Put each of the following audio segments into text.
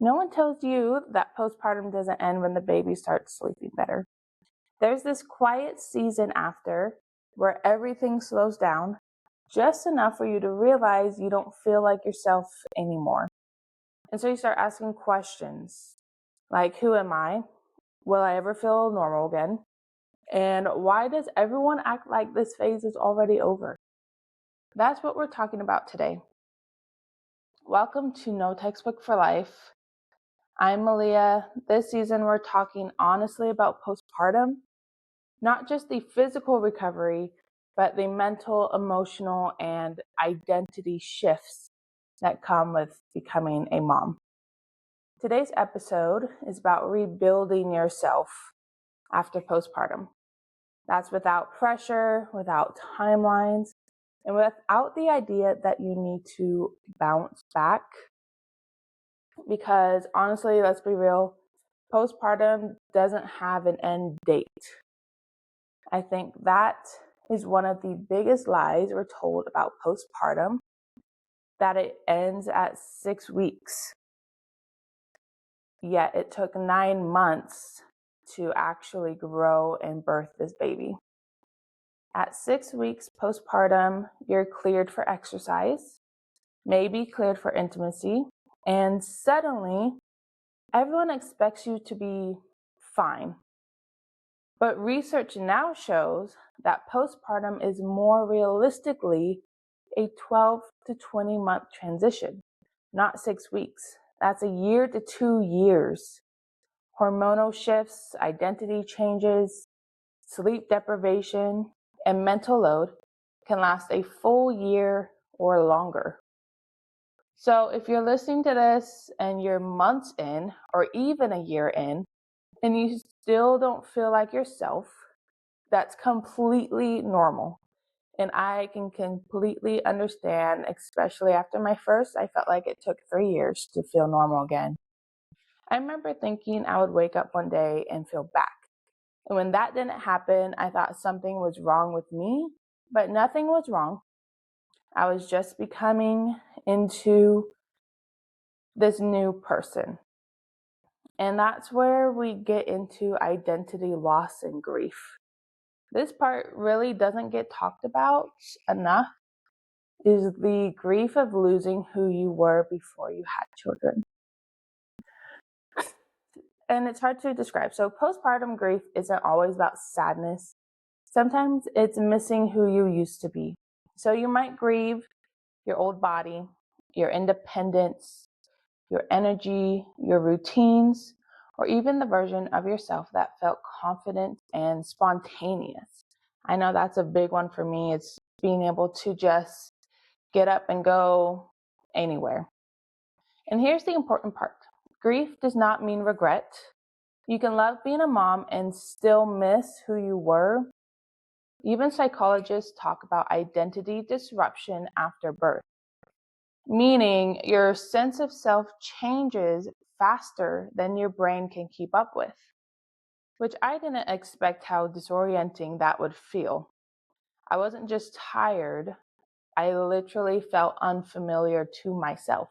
No one tells you that postpartum doesn't end when the baby starts sleeping better. There's this quiet season after where everything slows down just enough for you to realize you don't feel like yourself anymore. And so you start asking questions like, who am I? Will I ever feel normal again? And why does everyone act like this phase is already over? That's what we're talking about today. Welcome to No Textbook for Life. I'm Malia. This season, we're talking honestly about postpartum, not just the physical recovery, but the mental, emotional, and identity shifts that come with becoming a mom. Today's episode is about rebuilding yourself after postpartum. That's without pressure, without timelines, and without the idea that you need to bounce back. Because honestly, let's be real, postpartum doesn't have an end date. I think that is one of the biggest lies we're told about postpartum, that it ends at 6 weeks. Yet it took 9 months to actually grow and birth this baby. At 6 weeks postpartum, you're cleared for exercise, maybe cleared for intimacy, and suddenly everyone expects you to be fine. But research now shows that postpartum is more realistically a 12 to 20 month transition, not 6 weeks. That's a year to 2 years. Hormonal shifts, identity changes, sleep deprivation, and mental load can last a full year or longer. So if you're listening to this and you're months in or even a year in and you still don't feel like yourself, that's completely normal. And I can completely understand, especially after my first, I felt like it took 3 years to feel normal again. I remember thinking I would wake up one day and feel back. And when that didn't happen, I thought something was wrong with me, but nothing was wrong. I was just becoming into this new person. And that's where we get into identity loss and grief. This part really doesn't get talked about enough, is the grief of losing who you were before you had children. And it's hard to describe. So postpartum grief isn't always about sadness. Sometimes it's missing who you used to be. So you might grieve your old body, your independence, your energy, your routines, or even the version of yourself that felt confident and spontaneous. I know that's a big one for me. It's being able to just get up and go anywhere. And here's the important part. Grief does not mean regret. You can love being a mom and still miss who you were. Even psychologists talk about identity disruption after birth, meaning your sense of self changes faster than your brain can keep up with, which I didn't expect how disorienting that would feel. I wasn't just tired, I literally felt unfamiliar to myself.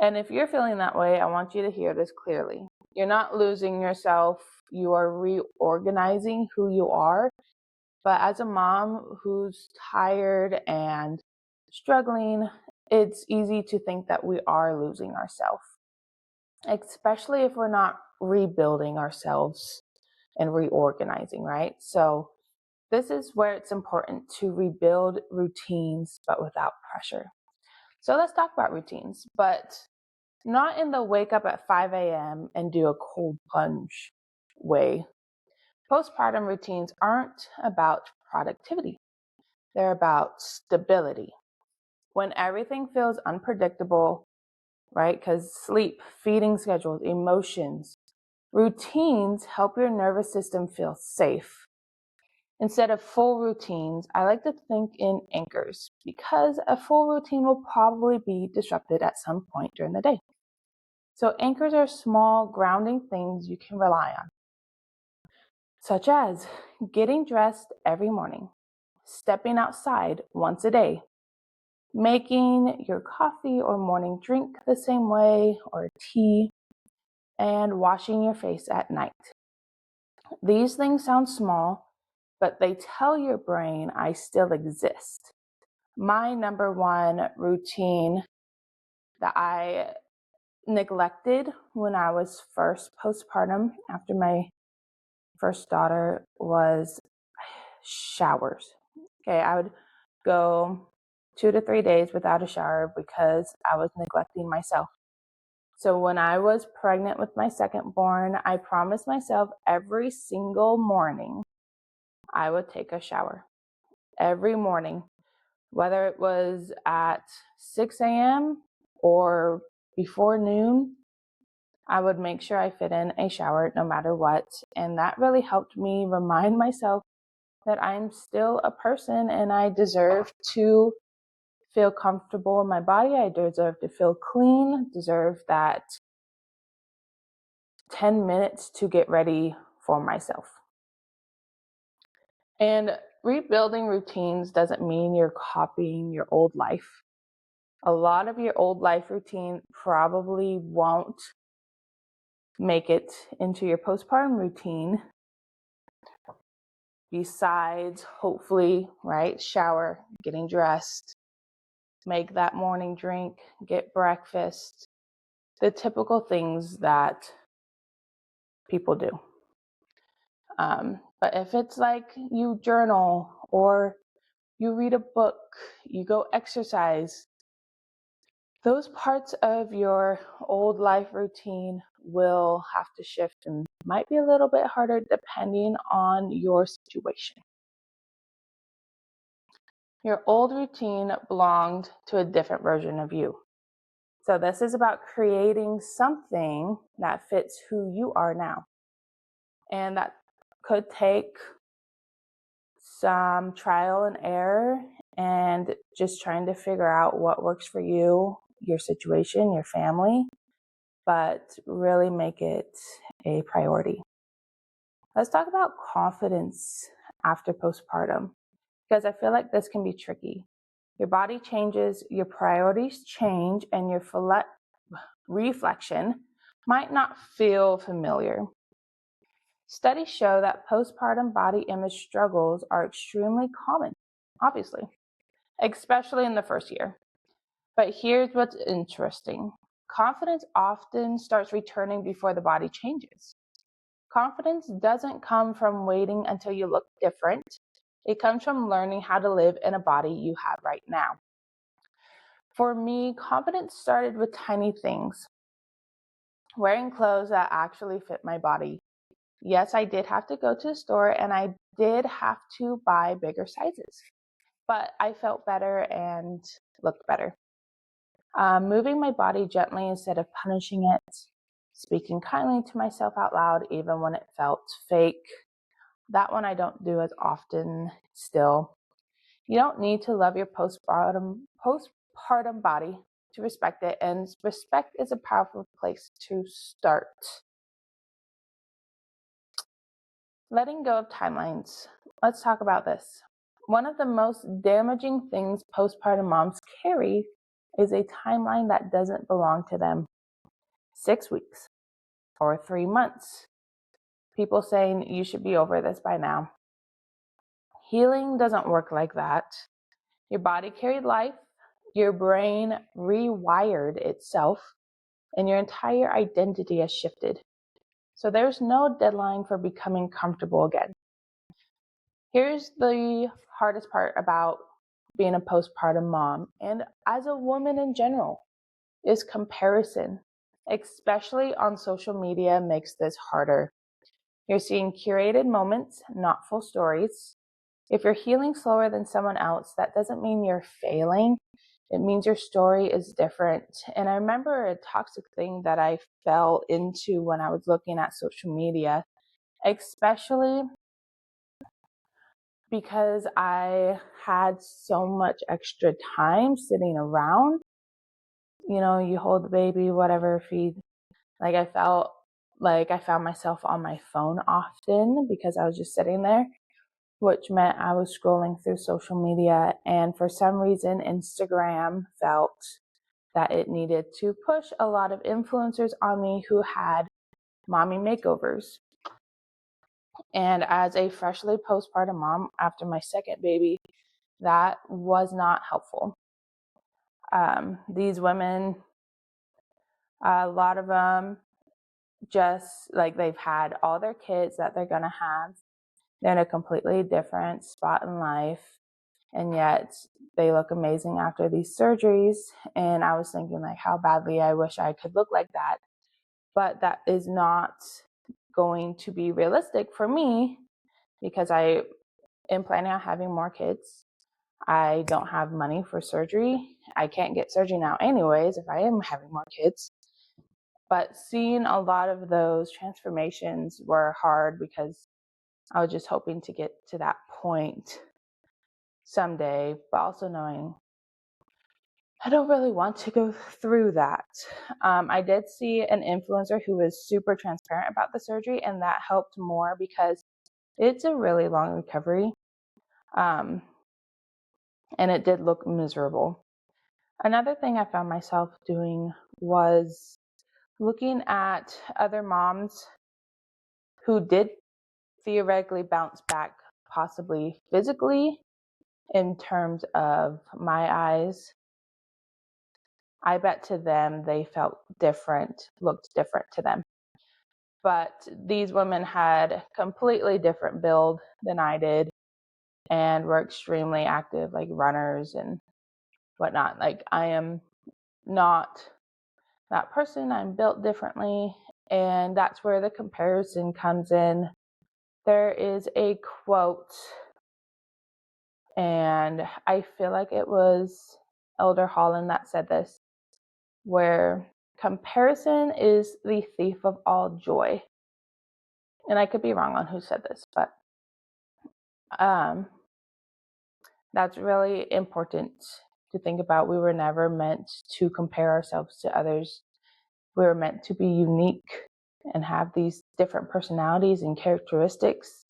And if you're feeling that way, I want you to hear this clearly. You're not losing yourself, you are reorganizing who you are. But as a mom who's tired and struggling, it's easy to think that we are losing ourselves, especially if we're not rebuilding ourselves and reorganizing, right? So this is where it's important to rebuild routines, but without pressure. So let's talk about routines, but not in the wake up at 5 a.m. and do a cold plunge way. Postpartum routines aren't about productivity. They're about stability. When everything feels unpredictable, right? Because sleep, feeding schedules, emotions, routines help your nervous system feel safe. Instead of full routines, I like to think in anchors because a full routine will probably be disrupted at some point during the day. So anchors are small, grounding things you can rely on, such as getting dressed every morning, stepping outside once a day, making your coffee or morning drink the same way, or tea, and washing your face at night. These things sound small, but they tell your brain I still exist. My number one routine that I neglected when I was first postpartum after my first daughter was showers. Okay, I would go 2 to 3 days without a shower because I was neglecting myself. So when I was pregnant with my second born, I promised myself every single morning I would take a shower. Every morning, whether it was at 6 a.m. or before noon, I would make sure I fit in a shower no matter what. And that really helped me remind myself that I'm still a person and I deserve to feel comfortable in my body. I deserve to feel clean, deserve that 10 minutes to get ready for myself. And rebuilding routines doesn't mean you're copying your old life. A lot of your old life routine probably won't make it into your postpartum routine. Besides, hopefully, right, shower, getting dressed, make that morning drink, get breakfast, the typical things that people do. But if it's like you journal or you read a book, you go exercise, those parts of your old life routine will have to shift and might be a little bit harder depending on your situation. Your old routine belonged to a different version of you. So this is about creating something that fits who you are now. And that could take some trial and error and just trying to figure out what works for you, your situation, your family, but really make it a priority. Let's talk about confidence after postpartum, because I feel like this can be tricky. Your body changes, your priorities change, and your reflection might not feel familiar. Studies show that postpartum body image struggles are extremely common, obviously, especially in the first year. But here's what's interesting. Confidence often starts returning before the body changes. Confidence doesn't come from waiting until you look different. It comes from learning how to live in a body you have right now. For me, confidence started with tiny things. Wearing clothes that actually fit my body. Yes, I did have to go to the store and I did have to buy bigger sizes, but I felt better and looked better. Moving my body gently instead of punishing it, speaking kindly to myself out loud even when it felt fake. That one I don't do as often still. You don't need to love your postpartum body to respect it, and respect is a powerful place to start. Letting go of timelines. Let's talk about this. One of the most damaging things postpartum moms carry is a timeline that doesn't belong to them. 6 weeks or 3 months. People saying you should be over this by now. Healing doesn't work like that. Your body carried life, your brain rewired itself, and your entire identity has shifted. So there's no deadline for becoming comfortable again. Here's the hardest part about being a postpartum mom, and as a woman in general, is comparison. Especially on social media makes this harder. You're seeing curated moments, not full stories. If you're healing slower than someone else, that doesn't mean you're failing. It means your story is different. And I remember a toxic thing that I fell into when I was looking at social media, especially because I had so much extra time sitting around. You know, you hold the baby, whatever, feed. Like I felt like I found myself on my phone often because I was just sitting there. which meant I was scrolling through social media, and for some reason, Instagram felt that it needed to push a lot of influencers on me who had mommy makeovers. And as a freshly postpartum mom after my second baby, that was not helpful. These women, a lot of them, just like they've had all their kids that they're going to have. They're in a completely different spot in life, and yet they look amazing after these surgeries. And I was thinking, like, how badly I wish I could look like that. But that is not going to be realistic for me because I am planning on having more kids. I don't have money for surgery. I can't get surgery now anyways if I am having more kids. But seeing a lot of those transformations were hard because I was just hoping to get to that point someday, but also knowing I don't really want to go through that. I did see an influencer who was super transparent about the surgery, and that helped more because it's a really long recovery. And it did look miserable. Another thing I found myself doing was looking at other moms who did theoretically bounce back, possibly physically, in terms of my eyes. I bet to them they felt different, looked different to them. But these women had completely different build than I did and were extremely active, like runners and whatnot. Like I am not that person. I'm built differently, and that's where the comparison comes in. There is a quote, and I feel like it was Elder Holland that said this, where comparison is the thief of all joy. And I could be wrong on who said this, but that's really important to think about. We were never meant to compare ourselves to others. We were meant to be unique and have these different personalities and characteristics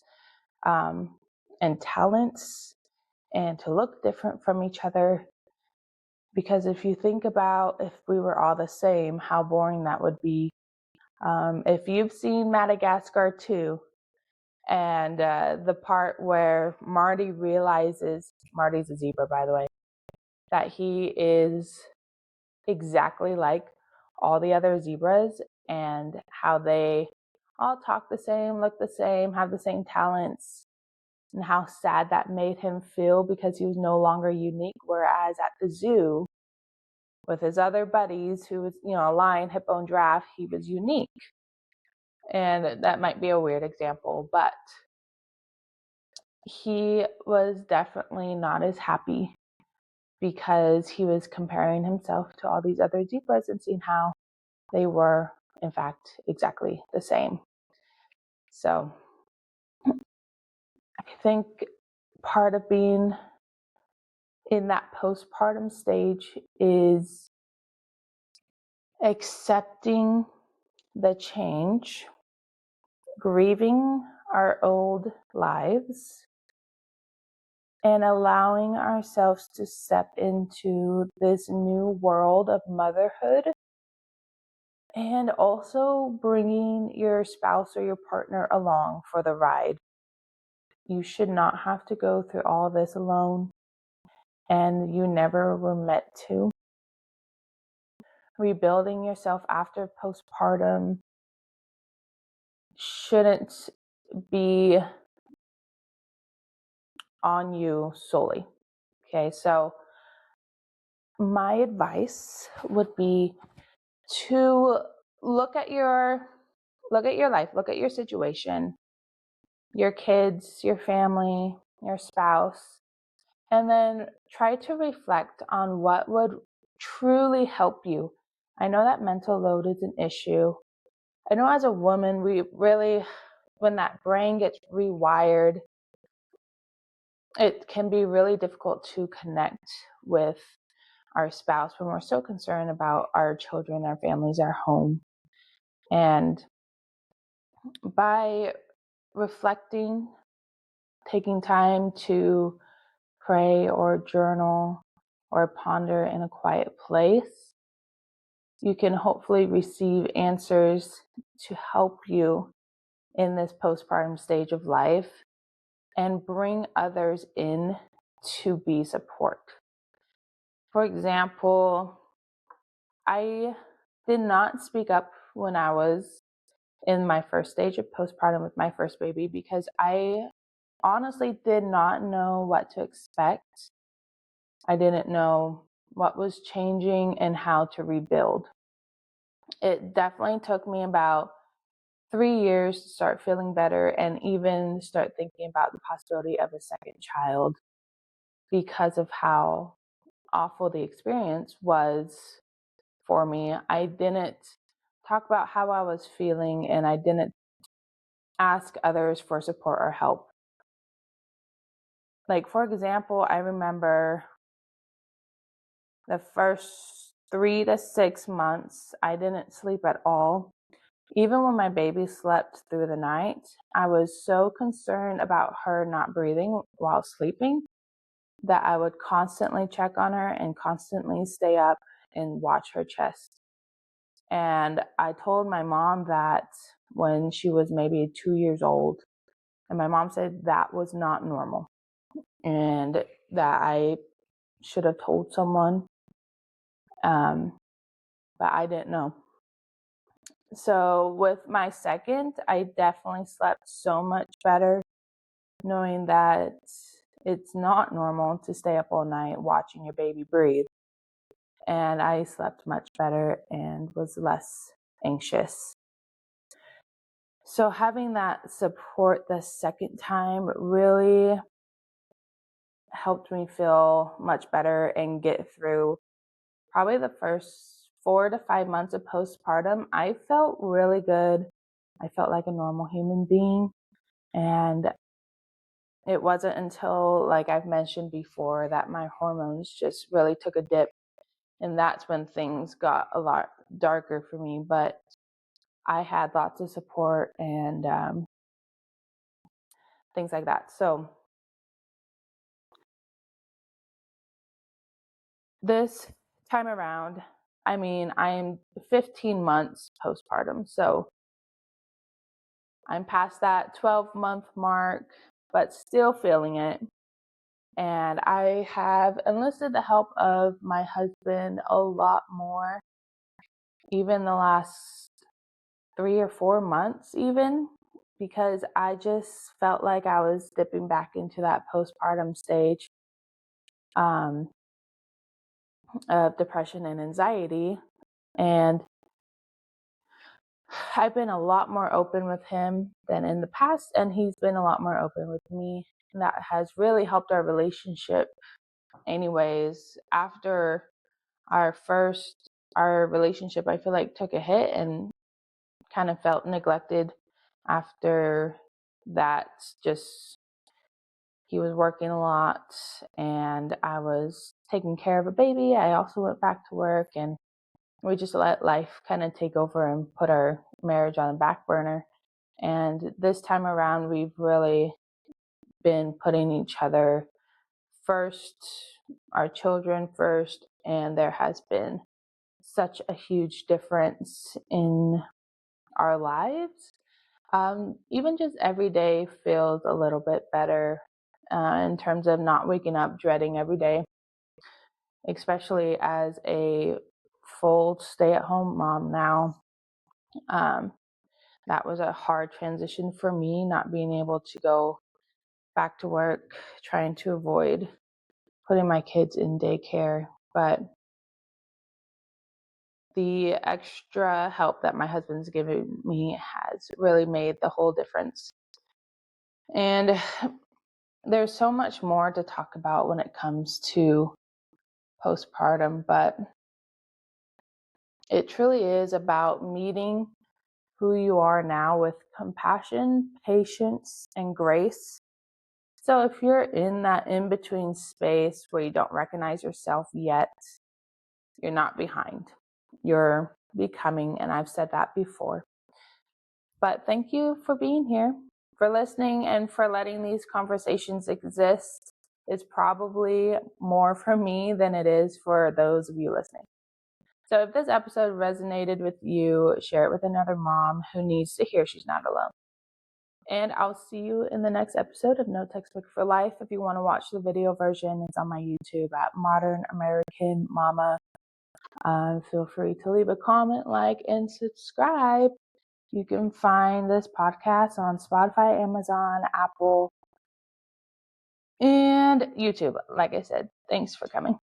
and talents, and to look different from each other. Because if you think about if we were all the same, how boring that would be. If you've seen Madagascar 2, and the part where Marty realizes, Marty's a zebra, by the way, that he is exactly like all the other zebras, and how they all talk the same, look the same, have the same talents, and how sad that made him feel because he was no longer unique. Whereas at the zoo with his other buddies, who was, a lion, hippo, and giraffe, he was unique. And that might be a weird example, but he was definitely not as happy because he was comparing himself to all these other zebras and seeing how they were, in fact, exactly the same. So I think part of being in that postpartum stage is accepting the change, grieving our old lives, and allowing ourselves to step into this new world of motherhood, and also bringing your spouse or your partner along for the ride. You should not have to go through all this alone, and you never were meant to. Rebuilding yourself after postpartum shouldn't be on you solely. Okay, so my advice would be to look at your life, look at your situation, your kids, your family, your spouse, and then try to reflect on what would truly help you. I know that mental load is an issue. I know as a woman, we really, when that brain gets rewired, it can be really difficult to connect with our spouse when we're so concerned about our children, our families, our home. And by reflecting taking time to pray or journal or ponder in a quiet place, you can hopefully receive answers to help you in this postpartum stage of life and bring others in to be support. For example, I did not speak up when I was in my first stage of postpartum with my first baby because I honestly did not know what to expect. I didn't know what was changing and how to rebuild. It definitely took me about 3 years to start feeling better and even start thinking about the possibility of a second child because of how awful the experience was for me. I didn't talk about how I was feeling and I didn't ask others for support or help. Like, for example, I remember the first 3 to 6 months, I didn't sleep at all. Even when my baby slept through the night, I was so concerned about her not breathing while sleeping that I would constantly check on her and constantly stay up and watch her chest. And I told my mom that when she was maybe 2 years old, and my mom said that was not normal and that I should have told someone, but I didn't know. So with my second, I definitely slept so much better, knowing that it's not normal to stay up all night watching your baby breathe. And I slept much better and was less anxious. So having that support the second time really helped me feel much better and get through probably the first 4 to 5 months of postpartum. I felt really good. I felt like a normal human being. And it wasn't until, like I've mentioned before, that my hormones just really took a dip. And that's when things got a lot darker for me. But I had lots of support and things like that. So this time around, I mean, I am 15 months postpartum. So I'm past that 12-month mark, but still feeling it. And I have enlisted the help of my husband a lot more, even the last 3 or 4 months, even because I just felt like I was dipping back into that postpartum stage um, of depression and anxiety. And I've been a lot more open with him than in the past, and he's been a lot more open with me. And that has really helped our relationship. Anyways, after our relationship, I feel like took a hit and kind of felt neglected after that. Just he was working a lot and I was taking care of a baby. I also went back to work and we just let life kind of take over and put our marriage on the back burner. And this time around, we've really been putting each other first, our children first, and there has been such a huge difference in our lives. Even just every day feels a little bit better in terms of not waking up dreading every day, especially as a full stay-at-home mom now. That was a hard transition for me, not being able to go back to work, trying to avoid putting my kids in daycare. But the extra help that my husband's given me has really made the whole difference. And there's so much more to talk about when it comes to postpartum, but it truly is about meeting who you are now with compassion, patience, and grace. So if you're in that in-between space where you don't recognize yourself yet, you're not behind. You're becoming, and I've said that before. But thank you for being here. for listening and for letting these conversations exist. Is probably more for me than it is for those of you listening. So if this episode resonated with you, share it with another mom who needs to hear she's not alone. And I'll see you in the next episode of No Textbook for Life. If you want to watch the video version, it's on my YouTube at Modern American Mama. Feel free to leave a comment, like, and subscribe. You can find this podcast on Spotify, Amazon, Apple, and YouTube. Like I said, thanks for coming.